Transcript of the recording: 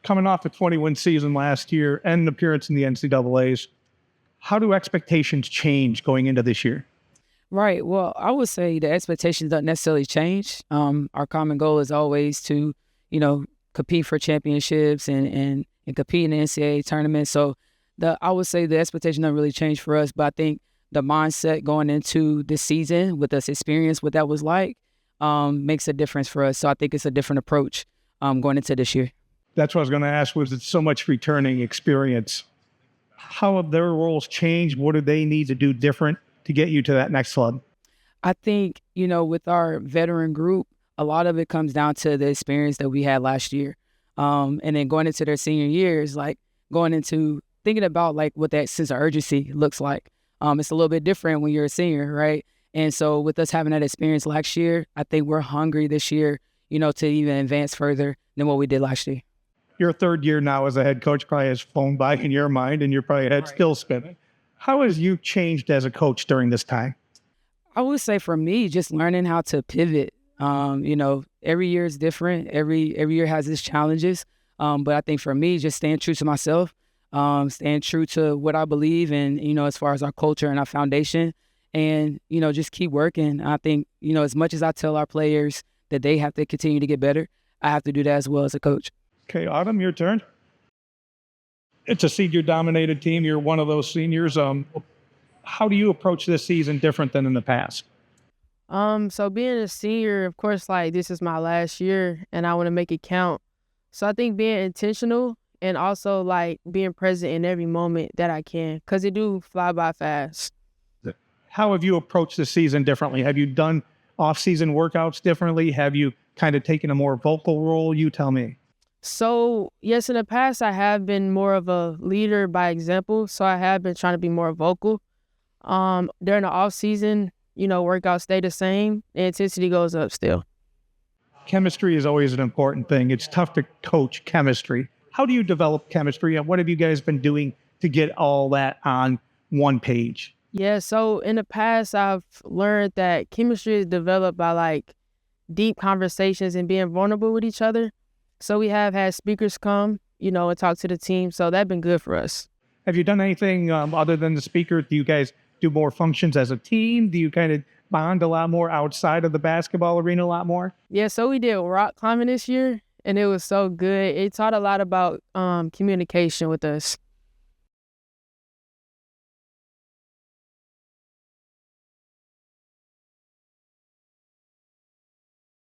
Coming off a 20-win season last year and an appearance in the NCAAs, how do expectations change going into this year? Right. Well, I would say the expectations don't necessarily change. Our common goal is always to, compete for championships and compete in the NCAA tournament. So I would say the expectation don't really change for us, but I think the mindset going into this season with us experience what that was like makes a difference for us. So I think it's a different approach going into this year. That's what I was going to ask, was it so much returning experience? How have their roles changed? What do they need to do different to get you to that next level? I think, with our veteran group, a lot of it comes down to the experience that we had last year. And then going into their senior years, like going into thinking about like what that sense of urgency looks like. It's a little bit different when you're a senior, right? And so with us having that experience last year, I think we're hungry this year, to even advance further than what we did last year. Your third year now as a head coach probably has flown by in your mind, and your probably head still spinning. How has you changed as a coach during this time? I would say for me, just learning how to pivot. Every year is different. Every year has its challenges. But I think for me, just staying true to myself, staying true to what I believe in, as far as our culture and our foundation, and, just keep working. I think, as much as I tell our players that they have to continue to get better, I have to do that as well as a coach. Okay, Autumn, your turn. It's a senior-dominated team. You're one of those seniors. How do you approach this season different than in the past? So being a senior, of course, like this is my last year and I want to make it count. So I think being intentional and also like being present in every moment that I can, because it do fly by fast. How have you approached the season differently? Have you done off-season workouts differently? Have you kind of taken a more vocal role? You tell me. So yes, in the past, I have been more of a leader by example. So I have been trying to be more vocal. During the off season, workouts stay the same. The intensity goes up still. Chemistry is always an important thing. It's tough to coach chemistry. How do you develop chemistry, and what have you guys been doing to get all that on one page? Yeah, so in the past, I've learned that chemistry is developed by like deep conversations and being vulnerable with each other. So we have had speakers come, and talk to the team. So that's been good for us. Have you done anything other than the speaker? Do you guys do more functions as a team? Do you kind of bond a lot more outside of the basketball arena a lot more? Yeah, so we did rock climbing this year, and it was so good. It taught a lot about communication with us.